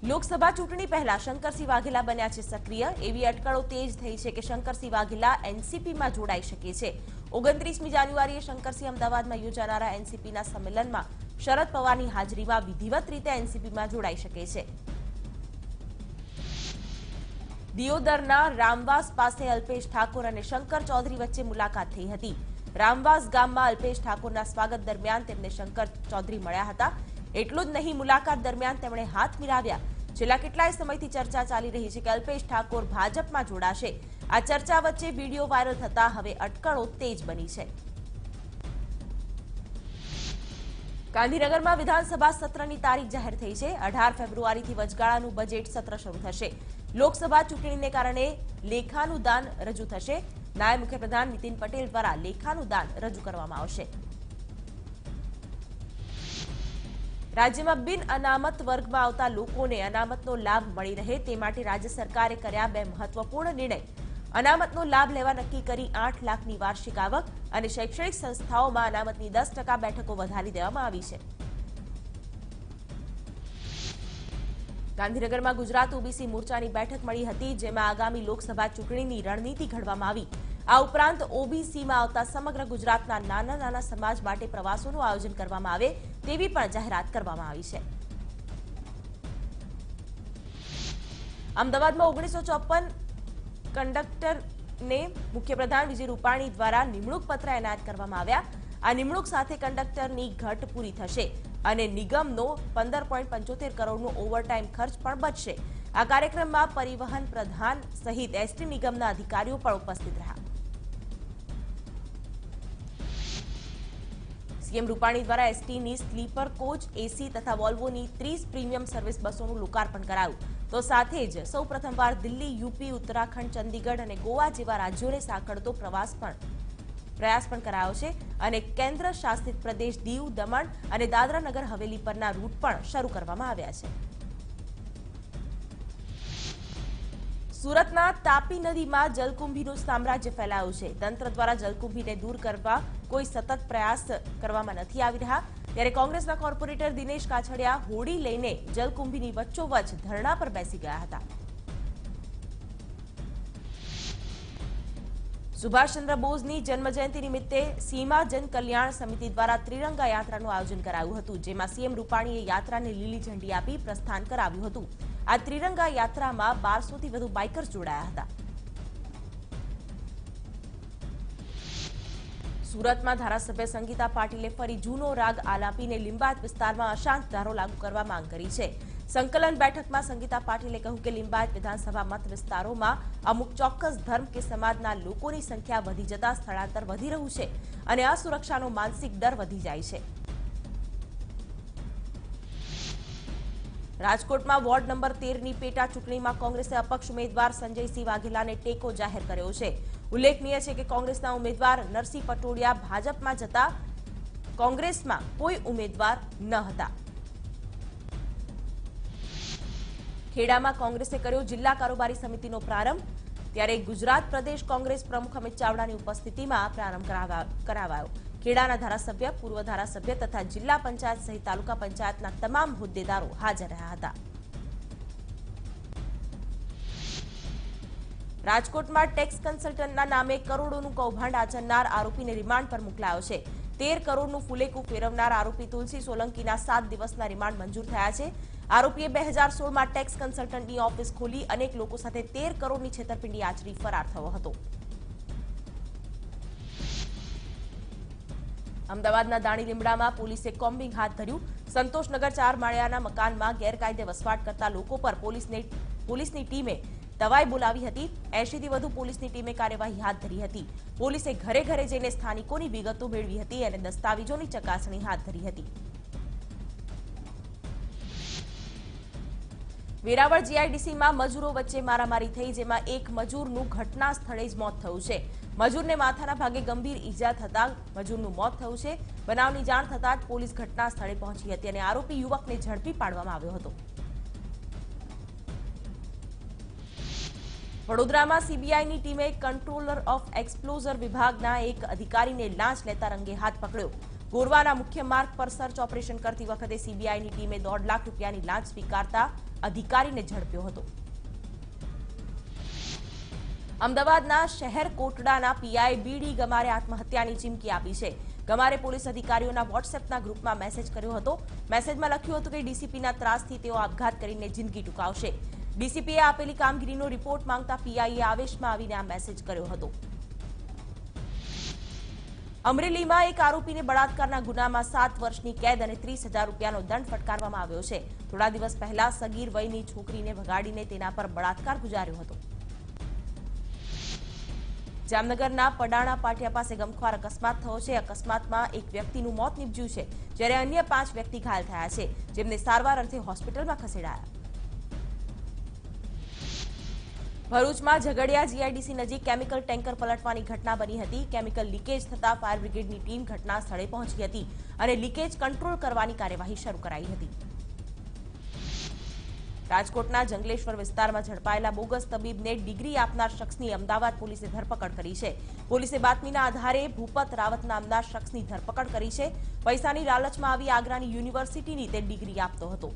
લોકસભા ચૂંટણી પહેલા શંકરસિંહ વાઘેલા બન્યા છે સક્રિય। એવી અટકળો તેજ થઈ છે કે શંકરસિંહ વાઘેલા એનસીપીમાં જોડાઈ શકે છે। 29મી જાન્યુઆરીએ શંકરસિંહ અમદાવાદમાં યોજાનારા એનસીપીના સંમેલનમાં શરદ પવારની હાજરીમાં વિધિવત રીતે એનસીપીમાં જોડાઈ શકે છે। દિયોદરના રામવાસ પાસે અલ્પેશ ઠાકોર અને શંકર ચૌધરી વચ્ચે મુલાકાત થઈ હતી। રામવાસ ગામમાં અલ્પેશ ઠાકોરના સ્વાગત દરમિયાન તેમને શંકર ચૌધરી મળ્યા હતા। એટલું જ નહીં, મુલાકાત દરમિયાન તેમણે હાથ મિલાવ્યા। છેલ્લા કેટલાય સમયથી ચર્ચા ચાલી રહી છે કે અલ્પેશ ઠાકોર ભાજપમાં જોડાશે। આ ચર્ચા વચ્ચે વિડીયો વાયરલ થતા હવે અટકળો તેજ બની છે। ગાંધીનગરમાં વિધાનસભા સત્રની તારીખ જાહેર થઈ છે। 18 ફેબ્રુઆરીથી વચગાળાનું બજેટ સત્ર શરૂ થશે। લોકસભા ચૂંટણીને કારણે લેખાનું દાન રજૂ થશે। નાયબ મુખ્યપ્રધાન નીતિન પટેલ દ્વારા લેખાનું દાન રજૂ કરવામાં આવશે। રાજ્યમાં બિન અનામત વર્ગમાં આવતા લોકોને અનામતનો લાભ મળી રહે તે માટે રાજ્ય સરકારે કર્યા બે મહત્વપૂર્ણ નિર્ણય। અનામતનો લાભ લેવા નક્કી કરી 8 લાખની વાર્ષિક આવક અને શૈક્ષણિક સંસ્થાઓમાં અનામતની 10% બેઠકો વધારી દેવામાં આવી છે। ગાંધીનગરમાં ગુજરાત ઓબીસી મોરચાની બેઠક મળી હતી, જેમાં આગામી લોકસભા ચૂંટણીની રણનીતિ ઘડવામાં આવી। આ ઉપરાંત ઓબીસીમાં આવતા સમગ્ર ગુજરાતના નાના સમાજ માટે પ્રવાસોનું આયોજન કરવામાં આવે તેવી પણ જાહેરાત કરવામાં આવી છે। અમદાવાદમાં 1954 કંડક્ટરને મુખ્યપ્રધાન વિજય રૂપાણી દ્વારા નિમણૂક પત્ર એનાયત કરવામાં આવ્યા। આ નિમણૂક સાથે કંડક્ટરની ઘટ પૂરી થશે અને નિગમનો 15.75 કરોડનો ઓવરટાઇમ ખર્ચ પણ બચશે। આ કાર્યક્રમમાં પરિવહન પ્રધાન સહિત એસટી નિગમના અધિકારીઓ પણ ઉપસ્થિત રહ્યા। સીએમ રૂપાણી દ્વારા એસટીની સ્લીપર કોચ, એસી તથા વોલ્વોની 30 પ્રીમિયમ સર્વિસ બસોનું લોકાર્પણ કરાયું। તો સાથે જ સૌ પ્રથમવાર દિલ્હી, યુપી, ઉત્તરાખંડ, ચંદીગઢ અને ગોવા જેવા રાજ્યોને સાંકળતો પ્રયાસ પણ કરાયો છે અને કેન્દ્ર શાસિત પ્રદેશ દીવ, દમણ અને દાદરા નગર હવેલી પરના રૂટ પણ શરૂ કરવામાં આવ્યા છે। સુરતના તાપી નદીમાં જલકુંભીનું સામ્રાજ્ય ફેલાયું છે। તંત્ર દ્વારા જલકુંભીને દૂર કરવા કોઈ સતત પ્રયાસ કરવામાં નથી આવી રહ્યા, ત્યારે કોંગ્રેસના કોર્પોરેટર દિનેશ કાછડિયા હોડી લઈને જલકુંભીની વચ્ચોવચ્ચ ધરણા પર બેસી ગયા હતા। સુભાષચંદ્ર બોઝની જન્મજયંતિ નિમિત્તે સીમા જન કલ્યાણ સમિતિ દ્વારા ત્રિરંગા યાત્રાનું આયોજન કરાયું હતું, જેમાં સીએમ રૂપાણીએ યાત્રાને લીલી ઝંડી આપી પ્રસ્થાન કરાવ્યું હતું। આ ત્રિરંગા યાત્રામાં 1200થી વધુ બાઇકર્સ જોડાયા હતા। સુરતમાં ધારાસભ્ય સંગીતા પાટીલે ફરી જૂનો રાગ આલાપીને લિંબાયત વિસ્તારમાં અશાંત ધારો લાગુ કરવા માંગ કરી છે। સંકલન બેઠકમાં સંગીતા પાટીલે કહ્યું કે લિંબાયત વિધાનસભા મત વિસ્તારોમાં અમુક ચોક્કસ ધર્મ કે સમાજના લોકોની સંખ્યા વધી જતા સ્થળાંતર વધી રહ્યું છે અને અસુરક્ષાનો માનસિક ડર વધી જાય છે। રાજકોટમાં વોર્ડ નંબર 13ની પેટા ચૂંટણીમાં કોંગ્રેસે અપક્ષ ઉમેદવાર સંજયસિંહ વાઘેલાને ટેકો જાહેર કર્યો છે। ઉલ્લેખનીય છે કે કોંગ્રેસના ઉમેદવાર નરસિંહ પટોડિયા ભાજપમાં જતા કોંગ્રેસમાં કોઈ ઉમેદવાર ન હતા। ખેડામાં કોંગ્રેસે કર્યો જિલ્લા કારોબારી સમિતિનો પ્રારંભ, ત્યારે ગુજરાત પ્રદેશ કોંગ્રેસ પ્રમુખ અમિત ચાવડાની ઉપસ્થિતિમાં પ્રારંભ કરાવાયો। ખેડાના ધારાસભ્ય, પૂર્વ ધારાસભ્ય તથા જિલ્લા પંચાયત સહિત તાલુકા પંચાયતના તમામ હોદ્દેદારો હાજર રહ્યા હતા। રાજકોટમાં ટેક્સ કન્સલ્ટન્ટના નામે કરોડોનું કૌભાંડ આચરનાર આરોપીને રિમાન્ડ પર મોકલાયો છે। 13 કરોડનું ફુલેકું ફેરવનાર આરોપી તુલસી સોલંકીના 7 દિવસના રિમાન્ડ મંજૂર થયા છે। આરોપીએ 2016માં ટેક્સ કન્સલ્ટન્ટની ઓફિસ ખોલી અનેક લોકો સાથે 13 કરોડની છેતરપિંડી આચરી ફરાર થયો હતો। અમદાવાદના દાણી લીમડામાં પોલીસે કોમ્બિંગ હાથ ધર્યું। સંતોષનગર 4 માળિયાના મકાનમાં ગેરકાયદે વસવાટ કરતા લોકો પર પોલીસની ટીમે દવાઈ બોલાવી હતી। 80થી વધુ પોલીસની ટીમે કાર્યવાહી હાથ ધરી હતી। પોલીસે ઘરે ઘરે જઈને સ્થાનિકોની વિગતો મેળવી હતી અને દસ્તાવેજોની ચકાસણી હાથ ધરી હતી। વેરાવળ જીઆઈડીસીમાં મજૂરો વચ્ચે મારામારી થઈ, જેમાં એક મજૂરનું ઘટના સ્થળે જ મોત થયું છે। મજૂરને માથાના ભાગે ગંભીર ઈજા થતા મજૂરનું મોત થયું છે। બનાવની જાણ થતાં જ પોલીસ ઘટના સ્થળે પહોંચી હતી અને આરોપી યુવકને ઝડપી પાડવામાં આવ્યો હતો। વડોદરામાં સીબીઆઈની ટીમે કંટ્રોલર ઓફ એક્સપ્લોઝર વિભાગના એક અધિકારીને લાંચ લેતા રંગે હાથ પકડ્યો। ગોરવાના મુખ્ય માર્ગ પર સર્ચ ઓપરેશન કરતી વખતે સીબીઆઈની ટીમે 1.5 લાખ રૂપિયાની લાંચ સ્વીકારતા અધિકારીને ઝડપ્યો હતો. અમદાવાદના શહેર કોટડાના પીઆઈ બીડી ગમારે આત્મહત્યાની ચીમકી આપી છે. ગમારે પોલીસ અધિકારીઓના વોટ્સએપના ગ્રુપમાં મેસેજ કર્યો હતો. મેસેજમાં લખ્યું હતું કે ડીસીપીના ત્રાસથી તેઓ આપઘાત કરીને જિંદગી ટૂંકાવશે. ડીસીપીએ આપેલી કામગીરીનો રિપોર્ટ માંગતા પીઆઈએ આવેશમાં આવીને આ મેસેજ કર્યો હતો. અમરેલીમાં એક આરોપીને બળાત્કારના ગુનામાં 7 વર્ષની કેદ અને 30,000 રૂપિયાનો દંડ ફટકારવામાં આવ્યો છે. થોડા દિવસ પહેલા સગીર વયની છોકરીને ભગાડીને તેના પર બળાત્કાર ગુજાર્યો હતો. જામનગરના પડાણા પાટિયા પાસે ગમખ્વાર અકસ્માત થયો છે. અકસ્માતમાં એક વ્યક્તિનું મોત નીપજ્યું છે, જ્યારે અન્ય 5 વ્યક્તિ ઘાયલ થયા છે, જેમને સારવાર અર્થે હોસ્પિટલમાં ખસેડાયા. ભરૂચમાં ઝઘડિયા જીઆઈડીસી નજીક કેમિકલ ટેન્કર પલટવાની ઘટના બની હતી. કેમિકલ લીકેજ થતા ફાયર બ્રિગેડની ટીમ ઘટના સ્થળે પહોંચી હતી અને લીકેજ કંટ્રોલ કરવાની કાર્યવાહી શરૂ કરાઈ હતી. રાજકોટના જંગલેશ્વર વિસ્તારમાં ઝડપાયેલા બોગસ તબીબને ડિગ્રી આપનાર શખ્સની અમદાવાદ પોલીસે ધરપકડ કરી છે. પોલીસે બાતમીના આધારે ભૂપત રાવત નામના શખ્સની ધરપકડ કરી છે. પૈસાની લાલચમાં આવી આગ્રાની યુનિવર્સિટીની તે ડિગ્રી આપતો હતો.